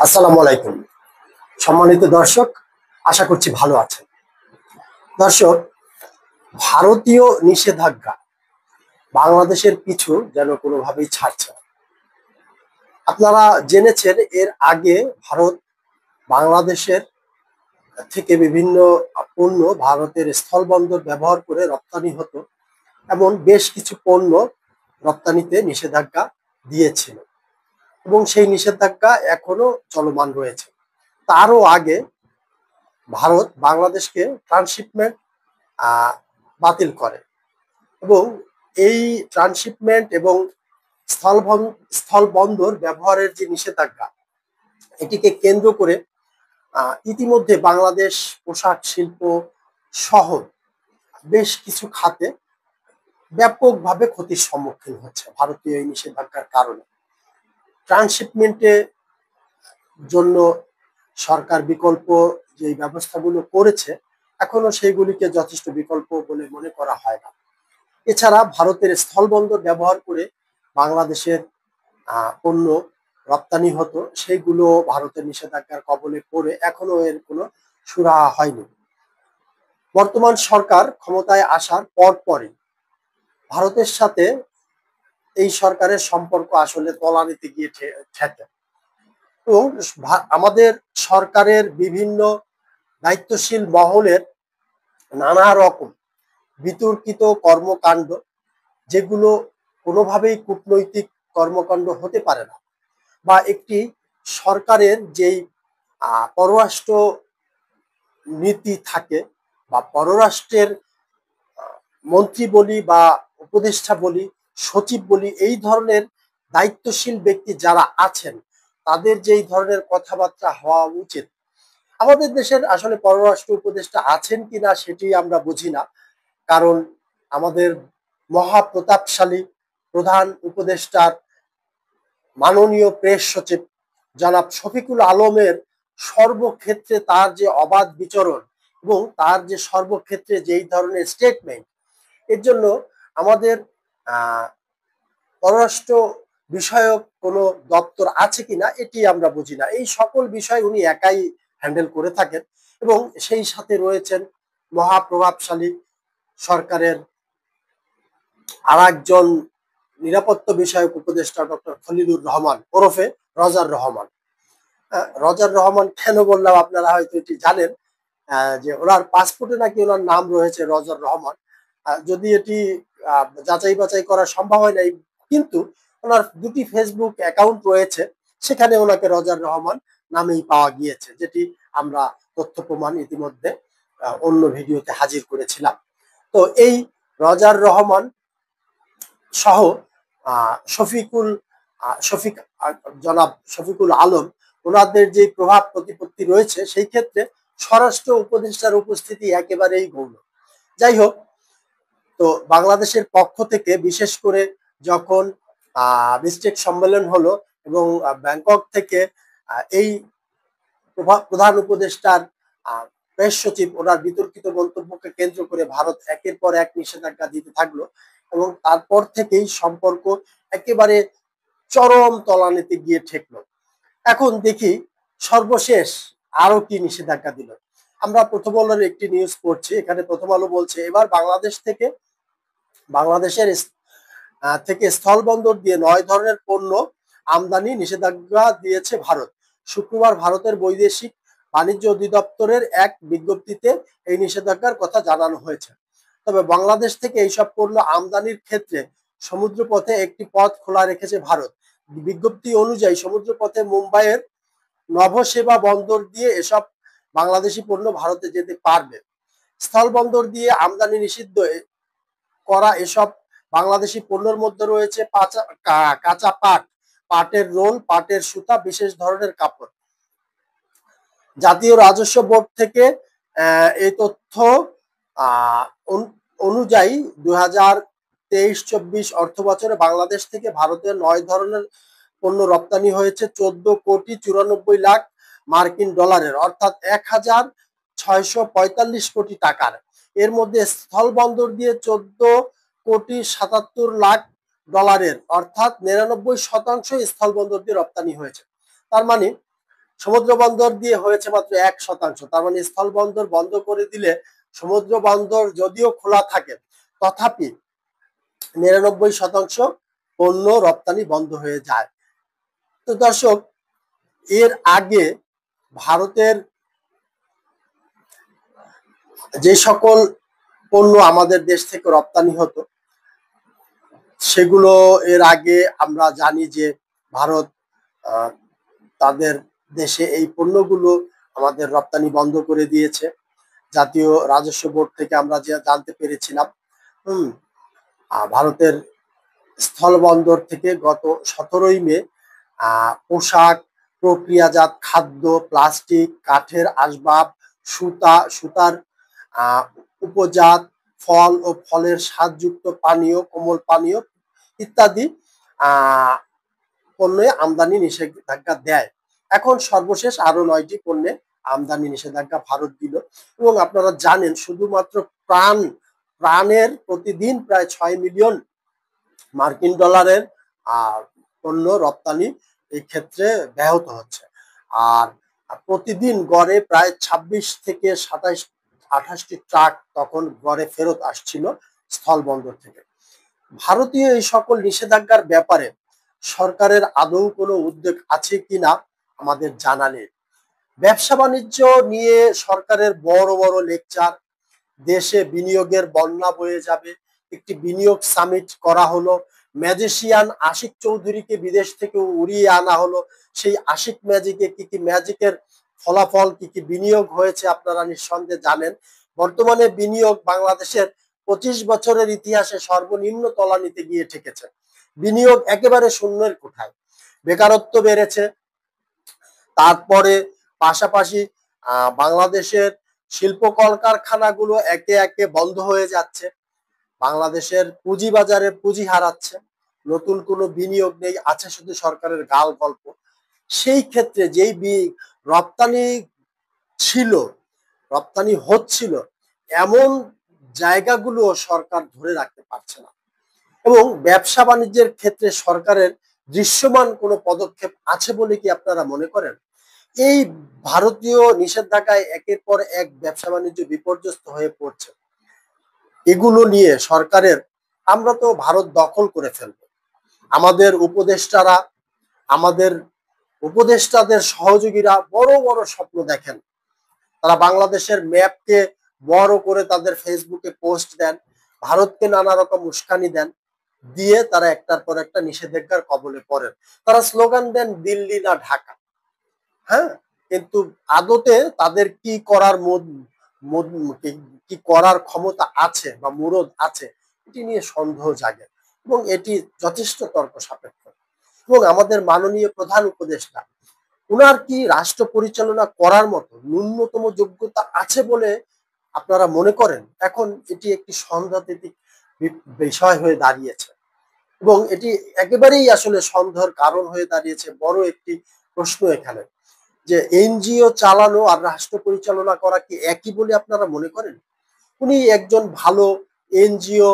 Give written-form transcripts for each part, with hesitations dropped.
আসসালামু আলাইকুম। সম্মানিত দর্শক, আশা করছি ভালো আছেন। দর্শক, ভারতীয় নিষেধাজ্ঞা বাংলাদেশের পিছু যেন কোনোভাবেই ছাড়ছে না। আপনারা জেনেছেন এর আগে ভারত বাংলাদেশের থেকে বিভিন্ন পণ্য ভারতের স্থলবন্দর ব্যবহার করে রপ্তানি হতো, এমন বেশ কিছু পণ্য রপ্তানিতে নিষেধাজ্ঞা দিয়েছিল এবং সেই নিষেধাজ্ঞা এখনো চলমান রয়েছে। তারও আগে ভারত বাংলাদেশকে ট্রান্সশিপমেন্ট বাতিল করে এবং এই ট্রান্সশিপমেন্ট এবং স্থলবন্দর ব্যবহারের যে নিষেধাজ্ঞা, এটিকে কেন্দ্র করে ইতিমধ্যে বাংলাদেশ পোশাক শিল্প সহ বেশ কিছু খাতে ব্যাপকভাবে ক্ষতির সম্মুখীন হচ্ছে ভারতীয় এই নিষেধাজ্ঞার কারণে। ট্রান্সশিপমেন্টের জন্য সরকার বিকল্প যে ব্যবস্থাগুলো করেছে, এখনো সেইগুলিকে যথেষ্ট বিকল্প বলে মনে করা হয় না। এছাড়া ভারতের স্থলবন্দর ব্যবহার করে বাংলাদেশের পণ্য রপ্তানি হতো, সেইগুলো ভারতের নিষেধাজ্ঞার কবলে পড়ে এখনো এর কোনো সুরাহা হয়নি। বর্তমান সরকার ক্ষমতায় আসার পরপরই ভারতের সাথে এই সরকারের সম্পর্ক আসলে তলানিতে গিয়ে ঠেকে এবং আমাদের সরকারের বিভিন্ন দায়িত্বশীল মহলের নানা রকম বিতর্কিত কর্মকাণ্ড, যেগুলো কোনোভাবেই কূটনৈতিক কর্মকাণ্ড হতে পারে না, বা একটি সরকারের যেই পররাষ্ট্র নীতি থাকে বা পররাষ্ট্রের মন্ত্রী বলি বা উপদেষ্টা বলি, সচিব বলি, এই ধরনের দায়িত্বশীল ব্যক্তি যারা আছেন তাদের যেই ধরনের কথাবার্তা হওয়া উচিত, আমাদের দেশের আসলে পররাষ্ট্র উপদেষ্টা আছেন কিনা সেটি আমরা বুঝি না। কারণ আমাদের মহাপ্রতাপশালী প্রধান উপদেষ্টার মাননীয় প্রেস সচিব জনাব শফিকুল আলমের সর্বক্ষেত্রে তার যে অবাধ বিচরণ এবং তার যে সর্বক্ষেত্রে যেই ধরনের স্টেটমেন্ট, এর জন্য আমাদের পররাষ্ট্র বিষয়ক কোনো দপ্তর আছে কিনা এটি আমরা বুঝি না। এই সকল বিষয় উনি একাই হ্যান্ডেল করে থাকেন এবং সেই সাথে রয়েছেন মহাপ্রভাবশালী সরকারের আর একজন নিরাপত্তা বিষয়ক উপদেষ্টা ডক্টর খলিলুর রহমান ওরফে রজার রহমান। রজার রহমান কেন বললাম আপনারা হয়তো এটি জানেন, যে ওনার পাসপোর্টে নাকি ওনার নাম রয়েছে রজার রহমান। যদি এটি যাচাই বাছাই করা সম্ভব হয় নাই, কিন্তু ওনার দুটি ফেসবুক অ্যাকাউন্ট রয়েছে, সেখানে ওনাকে রজার রহমান নামেই পাওয়া গিয়েছে, যেটি আমরা তথ্য প্রমাণ ইতিমধ্যে অন্য ভিডিওতে হাজির করেছিলাম। তো এই রজার রহমান সহ শফিকুল শফিক জনাব শফিকুল আলম, ওনাদের যে প্রভাব প্রতিপত্তি রয়েছে সেই ক্ষেত্রে স্বরাষ্ট্র উপদেষ্টার উপস্থিতি একেবারেই গৌণ। যাই হোক, তো বাংলাদেশের পক্ষ থেকে বিশেষ করে যখন বিমস্টেক সম্মেলন হলো এবং ব্যাংকক থেকে এই প্রধান উপদেষ্টার প্রেস সচিব ওনার বিতর্কিত মন্তব্যকে কেন্দ্র করে ভারত একের পর এক নিষেধাজ্ঞা দিতে থাকলো এবং তারপর থেকেই সম্পর্ক একেবারে চরম তলানিতে গিয়ে ঠেকলো। এখন দেখি সর্বশেষ আরো কি নিষেধাজ্ঞা দিল। আমরা প্রথম আলোর একটি নিউজ পড়ছি, এখানে প্রথম আলো বলছে এবার বাংলাদেশের থেকে স্থলবন্দর দিয়ে 9 ধরনের পণ্য আমদানি নিষেধাজ্ঞা দিয়েছে ভারত। শুক্রবার ভারতের বৈদেশিক বাণিজ্য অধিদপ্তরের এক বিজ্ঞপ্তিতে এই নিষেধাজ্ঞার কথা জানানো হয়েছে। তবে বাংলাদেশ থেকে এইসব পণ্য আমদানির ক্ষেত্রে সমুদ্রপথে একটি পথ খোলা রেখেছে ভারত। বিজ্ঞপ্তি অনুযায়ী সমুদ্রপথে মুম্বাইয়ের নভসেবা বন্দর দিয়ে এসব বাংলাদেশি পণ্য ভারতে যেতে পারবে। স্থলবন্দর দিয়ে আমদানি নিষিদ্ধ করা এসব বাংলাদেশি পণ্যের মধ্যে রয়েছে কাঁচা পাট, পাটের রোল, পাটের সুতা, বিশেষ ধরনের কাপড়। জাতীয় রাজস্ব বোর্ড থেকে এই তথ্য অনুযায়ী 2023-24 অর্থ বছরে বাংলাদেশ থেকে ভারতে 9 ধরনের পণ্য রপ্তানি হয়েছে 14,94,00,000 মার্কিন ডলারের, অর্থাৎ 1,645 কোটি টাকার। এর মধ্যে স্থলবন্দর দিয়ে 14,77,00,000 ডলারের, অর্থাৎ 99% স্থলবন্দর দিয়ে রপ্তানি হয়েছে। তার মানে সমুদ্র বন্দর দিয়ে হয়েছে মাত্র 1%। তার মানে স্থল বন্দর বন্ধ করে দিলে সমুদ্র বন্দর যদিও খোলা থাকে, তথাপি 99% পণ্য রপ্তানি বন্ধ হয়ে যায়। তো দর্শক, এর আগে ভারতের যে সকল পণ্য আমাদের দেশ থেকে রপ্তানি হতো, সেগুলো এর আগে আমরা জানি যে ভারত তাদের দেশে এই পণ্যগুলো আমাদের রপ্তানি বন্ধ করে দিয়েছে। জাতীয় রাজস্ব বোর্ড থেকে আমরা যে জানতে পেরেছিলাম। ভারতের স্থলবন্দর থেকে গত 17ই মে পোশাক, প্রক্রিয়াজাত খাদ্য, প্লাস্টিক, কাঠের আসবাব, সুতার উপজাত, ফল ও ফলের স্বাদযুক্ত পানীয়, কোমল পানীয় ইত্যাদি পণ্যে আমদানি নিষেধাজ্ঞা দেয়। এখন সর্বশেষ আরো 9টি পণ্যে আমদানি নিষেধাজ্ঞা ভারত দিল। এবং আপনারা জানেন, শুধুমাত্র প্রাণের প্রতিদিন প্রায় 6 মিলিয়ন মার্কিন ডলারের পণ্য রপ্তানি এই ক্ষেত্রে ব্যাহত হচ্ছে। আর প্রতিদিন গড়ে প্রায় 26 থেকে 28টি ট্রাক তখন গড়ে ফেরত আসছিল স্থল বন্দর থেকে। ভারতীয় এই সকল নিষেধাজ্ঞার ব্যাপারে সরকারের আদৌ কোনো উদ্যোগ আছে কিনা আমাদের জানা নেই। ব্যবসা বাণিজ্য নিয়ে সরকারের বড় বড় লেকচার, দেশে বিনিয়োগের বন্যা বয়ে যাবে, একটি বিনিয়োগ সামিট করা হলো, ম্যাজিশিয়ান আশিক চৌধুরীকে বিদেশ থেকে উড়িয়ে আনা হলো, সেই আশিক ম্যাজিকে কি ম্যাজিকের ফলাফল কি বিনিয়োগ হয়েছে আপনারা নিঃসন্দেহে জানেন। বর্তমানে বিনিয়োগ বাংলাদেশের 25 বছরের ইতিহাসে সর্বনিম্ন তলানিতে গিয়ে ঠেকেছে। বিনিয়োগ একেবারে শূন্যের কোঠায়, বেকারত্ব বেড়েছে। তারপরে পাশাপাশি বাংলাদেশের শিল্প কলকারখানাগুলো একে একে বন্ধ হয়ে যাচ্ছে। বাংলাদেশের পুঁজিবাজারে পুঁজি হারাচ্ছে, নতুন কোনো বিনিয়োগ নেই, আছে শুধু সরকারের গাল গল্প। সেই ক্ষেত্রে যেই রপ্তানি ছিল, রপ্তানি হচ্ছিল, এমন জায়গাগুলো সরকার ধরে রাখতে পারছে না। এবং ব্যবসা বাণিজ্যের ক্ষেত্রে সরকারের দৃশ্যমান কোনো পদক্ষেপ আছে বলে কি আপনারা মনে করেন? এই ভারতীয় নিষেধাজ্ঞায় একের পর এক ব্যবসা বাণিজ্য বিপর্যস্ত হয়ে পড়ছে। এগুলো নিয়ে সরকারের, আমরা তো ভারত দখল করে ফেলবো, আমাদের উপদেষ্টাদের সহযোগীরা বড় বড় স্বপ্ন দেখেন। তারা বাংলাদেশের ম্যাপকে বড় করে তাদের ফেসবুকে পোস্ট দেন, ভারতকে নানা রকম উস্কানি দেন, দিয়ে তারা একটার পর একটা নিষেধাজ্ঞার কবলে পড়েন। তারা স্লোগান দেন দিল্লি না ঢাকা। হ্যাঁ, কিন্তু আদতে তাদের কি করার ক্ষমতা আছে বা মুরদ আছে, এটি নিয়ে সন্দেহ জাগে এবং এটি যথেষ্ট তর্ক সাপেক্ষ। এবং আমাদের মাননীয় প্রধান উপদেষ্টা, উনার কি রাষ্ট্র পরিচালনা করার মতো ন্যূনতম যোগ্যতা আছে বলে আপনারা মনে করেন? এখন এটি একটি সন্দেহাতীত বিষয় হয়ে দাঁড়িয়েছে এবং এটি একেবারেই আসলে সন্দেহের কারণ হয়ে দাঁড়িয়েছে। বড় একটি প্রশ্ন এখানে, যে এনজিও চালানো আর রাষ্ট্র পরিচালনা করা কি একই বলে আপনারা মনে করেন? উনি একজন ভালো এনজিও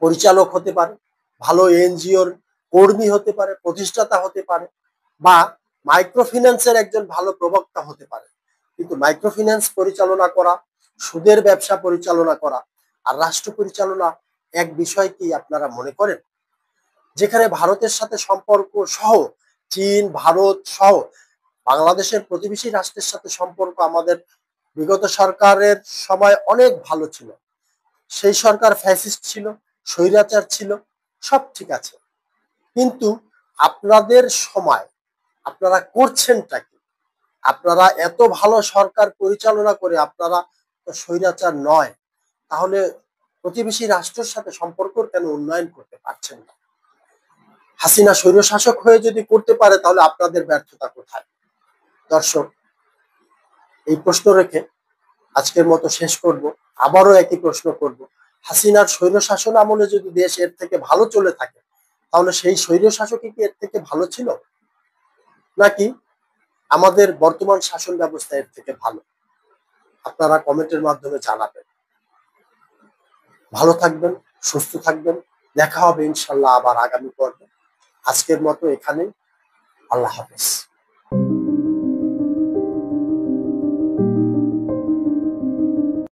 পরিচালক হতে পারে, ভালো এনজিওর কর্মী হতে পারে, প্রতিষ্ঠাতা হতে পারে, বা মাইক্রোফিন্যান্সের একজন ভালো প্রবক্তা হতে পারে। কিন্তু মাইক্রোফিন্যান্স পরিচালনা করা, সুদের ব্যবসা পরিচালনা করা আর রাষ্ট্র পরিচালনা এক বিষয় কি আপনারা মনে করেন? যেখানে ভারতের সাথে সম্পর্ক সহ, চীন, ভারত সহ বাংলাদেশের প্রতিবেশী রাষ্ট্রের সাথে সম্পর্ক আমাদের বিগত সরকারের সময় অনেক ভালো ছিল। সেই সরকার ফ্যাসিস্ট ছিল, স্বৈরাচার ছিল, সব ঠিক আছে, কিন্তু আপনাদের সময় আপনারা করছেনটা কি? আপনারা এত ভালো সরকার পরিচালনা করে আপনারা তো স্বৈরাচার নয়, তাহলে প্রতিবেশী রাষ্ট্রের সাথে সম্পর্ক কেন উন্নয়ন করতে পারছেন না? হাসিনা স্বৈরশাসক হয়ে যদি করতে পারে, তাহলে আপনাদের ব্যর্থতা কোথায়? দর্শক, এই প্রশ্ন রেখে আজকের মতো শেষ করব। আবারও একই প্রশ্ন করব, হাসিনার স্বৈরশাসন আমলে যদি দেশ এর থেকে ভালো চলে থাকে, তাহলে সেই স্বৈরশাসকই কি এর থেকে ভালো ছিল, নাকি আমাদের বর্তমান শাসন ব্যবস্থা এর থেকে ভালো? আপনারা কমেন্টের মাধ্যমে জানাবেন। ভালো থাকবেন, সুস্থ থাকবেন, দেখা হবে ইনশাল্লাহ আবার আগামী পর্বে। আজকের মতো এখানেই, আল্লাহ হাফেজ।